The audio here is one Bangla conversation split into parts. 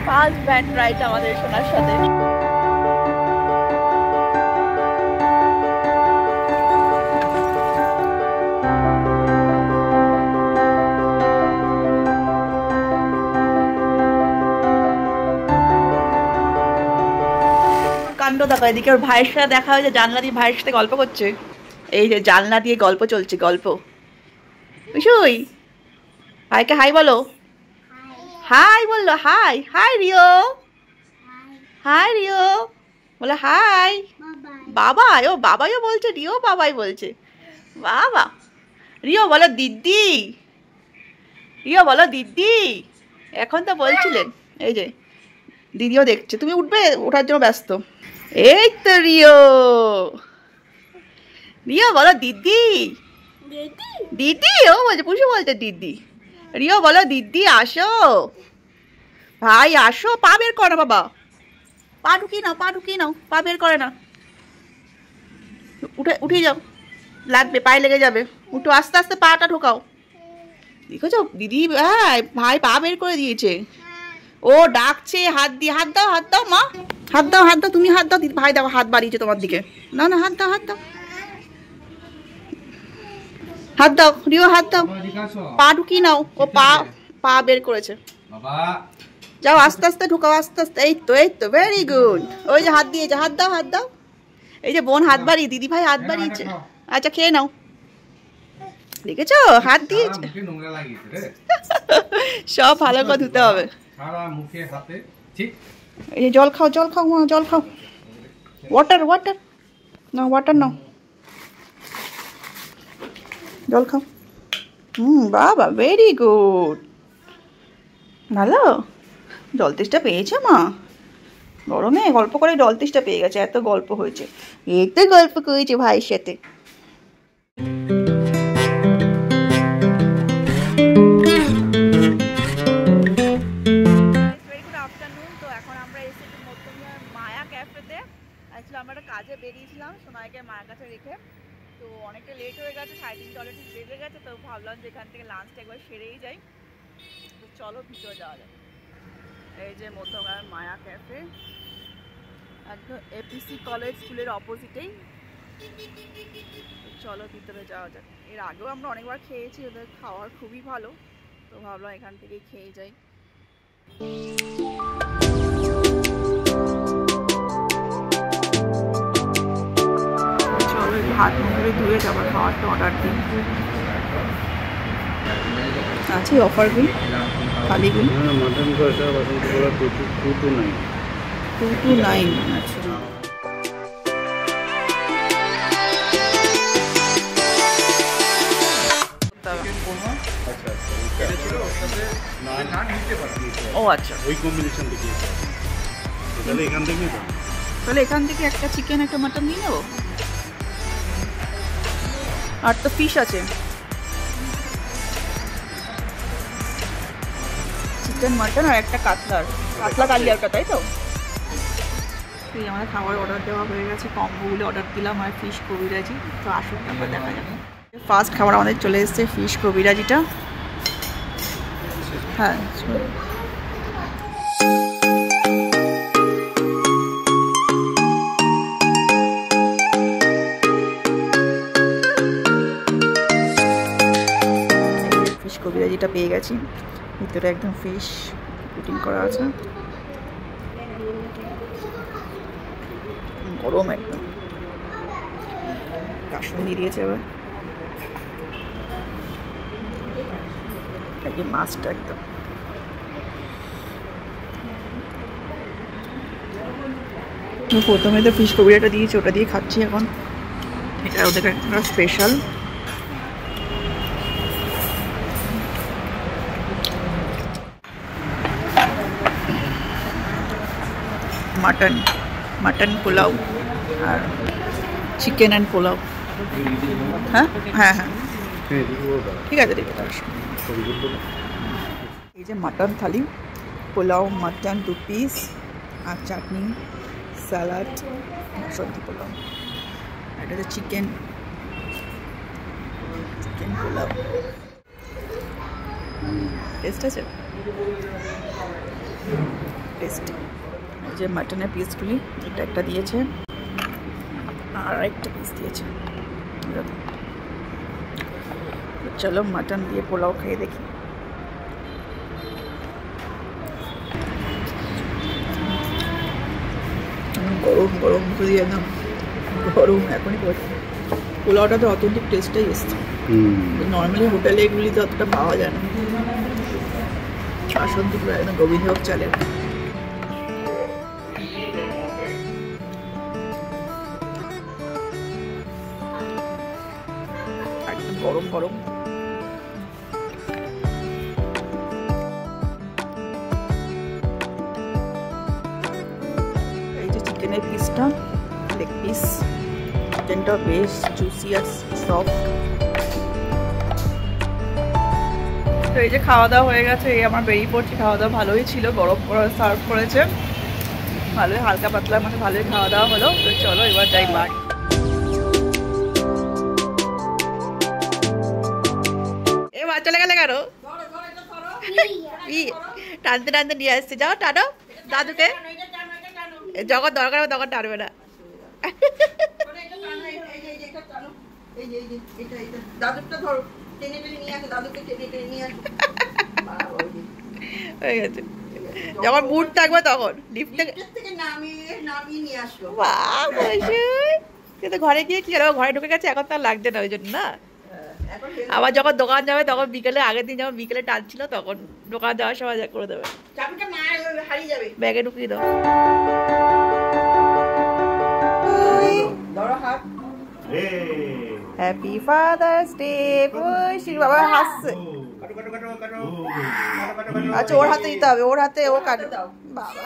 ফার্স্ট ব্যান্ড রাইড আমাদের সোনার সাথে। কাণ্ড দেখো, এদিকে ওর ভাইয়ের সাথে দেখা হয়েছে, জানলা দিয়ে ভাইয়ের সাথে গল্প করছে। এই যে জানলা দিয়ে গল্প চলছে, গল্প। বুঝুই ভাইকে হাই বলো, হাই বললো, hi hi Rio, hi Rio বলে হাই। বাবা, ও বাবাইও বলছে, রিও বাবাই বলছে। বাবা, রিও বলো দিদি, রিও বলো দিদি। এখন তো বলছিলেন। এই যে দিদিও দেখছে, তুমি উঠবে, ওঠার জন্য ব্যস্ত। এই তো রিও, রিও বলো দিদি, দিদি। ও বলছে, পুষু বলছে দিদি। রিও বলো দিদি আসো, ভাই আসো। পা বের করো বাবা, পা ঢুকিয়ে নাও, পা ঢুকিয়ে নাও, পা বের করে না। উঠে যাও, লাগবে, পায়ে লেগে যাবে। উঠো, আস্তে আস্তে পাটা ঢোকাও। দেখেছো দিদি, হ্যাঁ ভাই পা বের করে দিয়েছে। ও ডাকছে হাত দিয়ে, হাত দাও, হাত দাও মা, হাত দাও, হাত দাও, তুমি হাত দাও। দিদি ভাই দাও, হাত বাড়িয়েছে তোমার দিকে। না না, হাত দাও, হাত দাও, হাত দাও। রিও হাত দাও, পা ঢুকিয়ে নাও। ও পা বের করেছে। যাও আস্তে আস্তে ঢুকাও, আস্তে আস্তে। এই তো, এই তো, ভেরি গুড। ওই যে হাত দিয়েছে, হাত দাও, হাত দাও। এই যে বোন হাত বাড়িয়ে, দিদি ভাই হাত বাড়িয়েছে। আচ্ছা খেয়ে নাও। দেখেছো হাত দিয়েছে। সব ভালো করে ধুতে হবে। এই যে জল খাও, জল খাও, জল খাও। ওয়াটার, ওয়াটার না, ওয়াটার নাও, জল খাও। বাবা, ভেরি গুড, ভালো। জল তেষ্টা পেয়েছে মা, গরমে গল্প করে জল তেষ্টা পেয়ে গেছে, এত গল্প হয়েছে, এত গল্প করেছে ভাইয়ের সাথে। তো এখন আমরা এসেছি মধ্যমগ্রামের মায়া ক্যাফেতে। অ্যাকচুয়ালি আমরা একটা কাজে বেরিয়েছিলাম সোনাইকে মায়ের কাছে রেখে, তো অনেকটা লেট হয়ে গেছে, 3:30 অলরেডি বেজে গেছে। তো ভাবলাম যে এখান থেকে লাঞ্চটা একবার সেরেই যাই। তো চলো ভিতরে যাওয়া যায়। এই যে মধ্যমগ্রামের মায়া ক্যাফে, একদম এপিসি কলেজ স্কুলের অপোজিটেই। চলো ভিতরে যাওয়া যাক। এর আগেও আমরা অনেকবার খেয়েছি, ওদের খাওয়ার খুবই ভালো, তো ভাবলাম এখান থেকেই খেয়ে যাই। চলো হাত মুখে ধুয়ে যাবার খাওয়ারটা অর্ডার দিই। আছে অফার বিল, খালি বিল মটন কষা 229। আচ্ছা ও আচ্ছা, ওই কম্বিনেশন থেকে তাহলে এখান থেকে একটা চিকেন একটা মাটন নিয়ে নেবো। আর তো ফিশ আছে, চিকেন মাটন আর একটা কাতলা কালিয়ারটা, তাই তো? এই আমাদের খাবার অর্ডার দেওয়া হয়ে গেছে, কম্বোগুলো অর্ডার দিলাম আর ফিশ কবিরাজি। তো আসুন তারপর দেখা যাবে। ফার্স্ট খাবার আমাদের চলে এসেছে ফিশ কবিরাজিটা। হ্যাঁ ফিশ কবিরাজিটা পেয়ে গেছি। ভিতরে একদম ফিশ কুটিং করা আছে, গরম একদম, কাশ্মীরি দিয়েছে। এবার এই মাছটা একদম প্রথমে তো ফিশ কবিরাটা দিয়েছে, ওটা দিয়ে খাচ্ছি এখন। এটা ওদের একটা স্পেশাল। মাটন পোলাও আর চিকেন অ্যান্ড পোলাও। হ্যাঁ হ্যাঁ হ্যাঁ ঠিক আছে, ঠিক আছে। এই যে mutton thali, pulao mutton 2 piece আর চাটনি, স্যালাড, সবজি পোলাও। এটা হচ্ছে চিকেন পোলাও। টেস্ট আছে, টেস্টি। এই যে মাটনের পিসগুলি, এটা একটা দিয়েছে আর একটা পিস দিয়েছে। চলো মাটন দিয়ে পোলাও খেয়ে দেখি। গরম গরম দিয়ে একদম গরম এখনই করছে। পোলাওটা তো অথেন্টিক টেস্টটাই এসছে। নর্মালি হোটেলে এগুলিতে অতটা পাওয়া যায় না। বাসন্তী পুরো একদম গোবিন্দভোগ চালের। একদম গরম গরম। এই যে চিকেনের পিসটা, লেগ পিস, চিকেনটা বেশ জুসি আর সফট। তো এই যে খাওয়া দাওয়া হয়ে গেছে, এই আমার বেরিয়ে পড়ছি। খাওয়া দাওয়া ভালোই ছিল, গরম করে সার্ভ করেছে, ভালোই হালকা পাতলার মধ্যে ভালোই খাওয়া দাওয়া হলো। তো চলো এবার যাই বাড়ি। এবার চলে গেলে কেন? টানতে টানতে নিয়ে আসছে। যাও টানো দাদুকে, যখন দরকার হবে তখন টানবে না। হয়ে গেছে, যখন মুড থাকবে তখন লিফট থেকে নিয়ে আসলো। কিন্তু ঘরে গিয়ে কি করবো, ঘরে ঢুকে গেছে, এখন তার লাগছে না ওই জন্য না। আবার যখন দোকান যাবে তখন বিকেলে, আগের দিন যখন বিকেলে টানছিল তখন দোকান যাওয়ার সময় করে দেবে, ব্যাগে ঢুকিয়ে দাও। Happy father's day. বাবা হাসছে। আচ্ছা ওর হাতে দিতে হবে, ওর হাতে ও কাটে। বাবা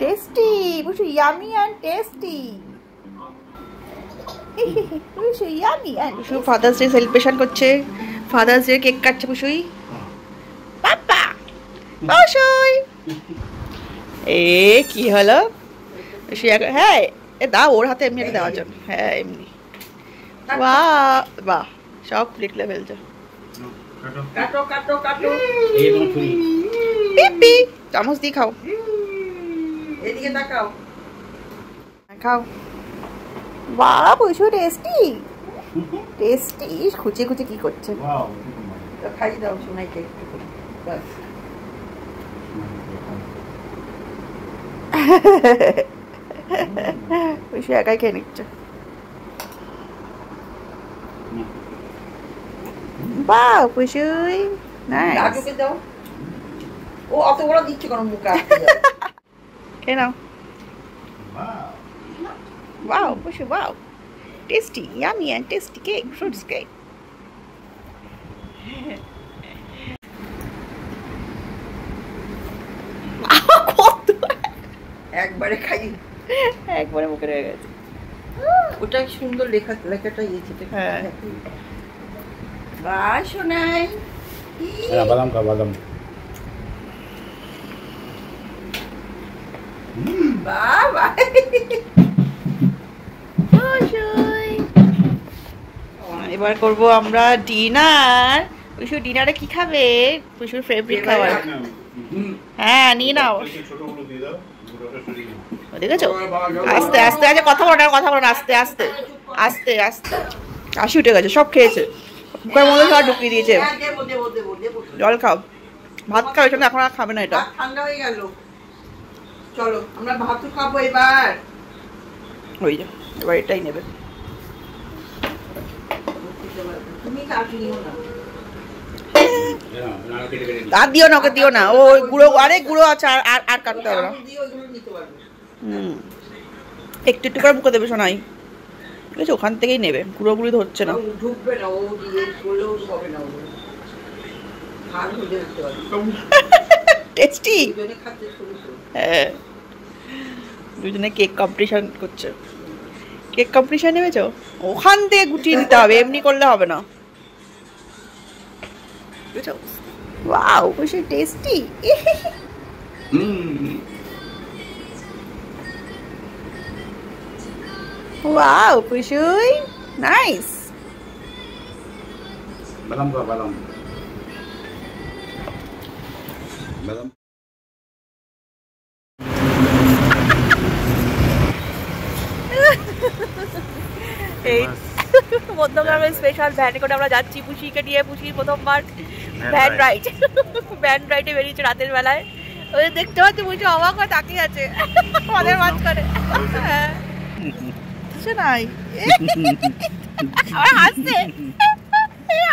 টেস্টি, বুঝছো, yummy and tasty. Father's day celebration করছে, ফাদার্স ডে কেক কাটছে পুষুই। পাপা পুষুই, এ কি হলো? হ্যাঁ এ দাও ওর হাতে, এমনি একটা দেওয়ার জন্য। হ্যাঁ এমনি। বাহ বাহ, সব প্লেট লেভেল যা। পিপি চামচ দিয়ে খাও, এদিকে তাকাও, খাও। বাহ পুষু টেস্টি টেস্টি। খুঁজে খুঁজে কি করছে? খাই দাও শোনাইকে একটু। পুষু একাই খেয়ে নিচ্ছে। বাহ পুষুই নাইস। দাও, ও অত বড় দিচ্ছে কোন মুখে আসছে। খেয়ে নাও। Wow, Pushu, wow. Tasty, yummy and tasty cake, fruits cake. একবারে খাই, একবারে মুখে রয়ে গেছে। ওটা সুন্দর লেখা, লেখাটা ইয়েছে। হ্যাঁ বাহ শোনাই। বাদাম খা, বাদাম। বাহ বাহ। এবার করব আমরা ডিনার। পুষু ডিনারে কি খাবে? পুষুর ফেভারিট খাবার। হ্যাঁ নিয়ে নাও। দেখেছো আস্তে আস্তে আছে, কথা বলো না, কথা বলো না, আস্তে আস্তে আস্তে আস্তে। কাশি উঠে গেছে, সব খেয়েছে, মুখের মধ্যে সব ঢুকিয়ে দিয়েছে। জল খাও, ভাত খাও, এটা এখন আর খাবে না, এটা ঠান্ডা হয়ে গেল। চলো আমরা ভাত খাবো এবার। ওই যে এবার এটাই নেবে। আর দিও না, ওকে দিও না, ও গুঁড়ো, আরে গুঁড়ো আছে, আর আর কাটতে হবে না। একটু একটু করে মুখে দেবে শোনাই, ঠিক আছে? ওখান থেকেই নেবে, গুঁড়ো গুঁড়ি ধরছে না। টেস্টি। হ্যাঁ দুজনে কেক কম্পিটিশন করছে। কেক কম্পিটিশন নেমেছো? ওখান থেকে গুটিয়ে নিতে হবে, এমনি করলে হবে না। বুঝছো? ওয়াও বেশি টেস্টি। Wow পুষুই nice. বাদাম। এই মধ্যগ্রামের স্পেশাল ভ্যানে করে আমরা যাচ্ছি পুষিকে নিয়ে। পুষির প্রথমবার ভ্যান রাইড, ভ্যান রাইডে বেরিয়েছে রাতের বেলায়। ওই দেখতে পাচ্ছি পুষি অবাক হয়ে তাকিয়ে আছে আমাদের মাঝখানে। কিছু নাই, আবার হাসছে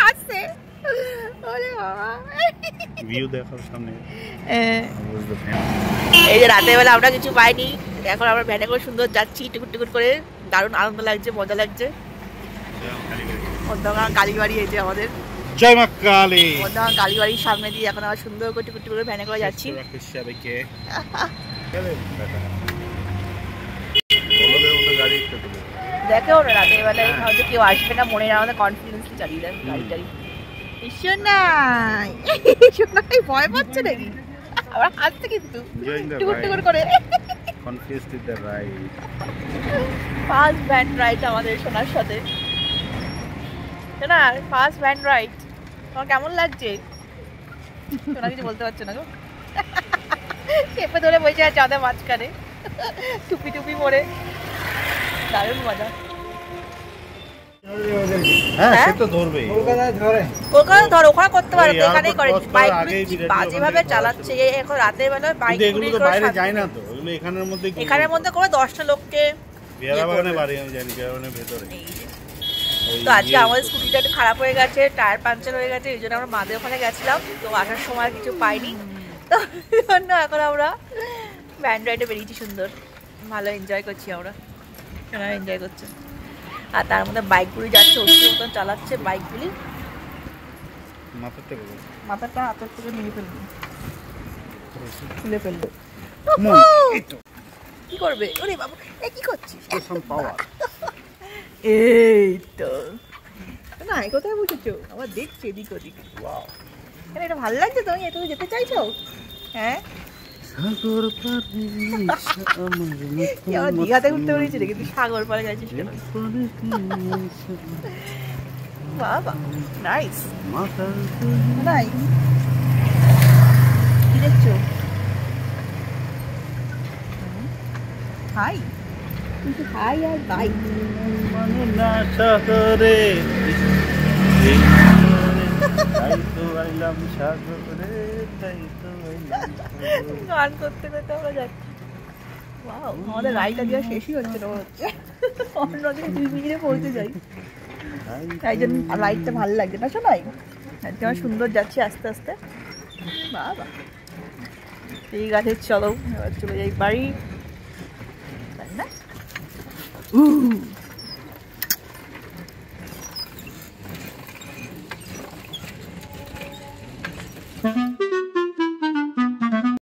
হাসছে। এই যে রাতের বেলা আমরা কিছু পাইনি, এখন আমরা ভ্যানে করে সুন্দর যাচ্ছি টুকুর টুকুর করে। দারুণ আনন্দ লাগছে, মজা লাগছে। মধ্যগ্রাম কালীবাড়ি এই যে আমাদের, জয় মা কালী। মধ্যগ্রাম কালীবাড়ির সামনে দিয়ে এখন আমরা সুন্দর করে টুকুর টুকুর করে ভ্যানে করে যাচ্ছি। দেখো না রাতের বেলায় হয়তো কেউ আসবে না, মনে আমাদের কনফিডেন্স চালিয়ে দেয় গাড়ি টাড়ি। সোনাই ভয় পাচ্ছে নাকি? আমরা হাসছে কিন্তু টুকুর টুকুর করে। ফার্স্ট ভ্যান রাইড আমাদের সোনার সাথে। সোনা ফার্স্ট ভ্যান রাইড, তোমার কেমন লাগছে? সোনা কিছু বলতে পারছো না গো, চেপে ধরে বসে আছে আমাদের মাঝখানে টুপি টুপি পরে। দারুণ মজা। কলকাতা ধর ওখানে করতে পারো, এখানেই করে। বাইক বাজেভাবে চালাচ্ছে এখন রাতের বেলায় বাইক। এখানের মধ্যে করে 10টা লোককে। তো আজকে আমাদের স্কুটিটা একটু খারাপ হয়ে গেছে, টায়ার পাঞ্চার হয়ে গেছে, এই জন্য আমরা মাদের ওখানে গেছিলাম। তো আসার সময় কিছু পাইনি, তো এই জন্য এখন আমরা ভ্যান রাইডে বেরিয়েছি। সুন্দর ভালো এনজয় করছি আমরা, সবাই এনজয় করছে। আর তার মধ্যে বাইকগুলি যাচ্ছে, ওষুধ মতন চালাচ্ছে বাইকগুলি। মাথাটা হাতের থেকে নিয়ে ফেলবে, খুলে ফেলবে। কি করবে? ওরে বাবু কি করছিস? এই তো না, কোথায় বুঝেছো? আবার দেখছি এদিক ওদিক। এটা ভালো লাগছে, তুমি তুমি যেতে চাইছো? হ্যাঁ, দীঘাতে ঘুরতে পেরেছি রে, কিন্তু সাগর পাড়ে যাচ্ছিস কেন? বাবা নাইস নাইস। কি দেখছো? হাই হাই আর বাই। গান করতে করতে আমরা যাচ্ছি। আমাদের রাইডটা দেওয়া শেষই হচ্ছে না, হচ্ছে অন্যদিকে 2 মিনিটে পৌঁছে যাই। তাই জন্য রাইডটা ভালো লাগছে না শোনাই। তোমার সুন্দর যাচ্ছি আস্তে আস্তে। বাবা ঠিক আছে, চলো এবার চলে যাই বাড়ি, তাই না?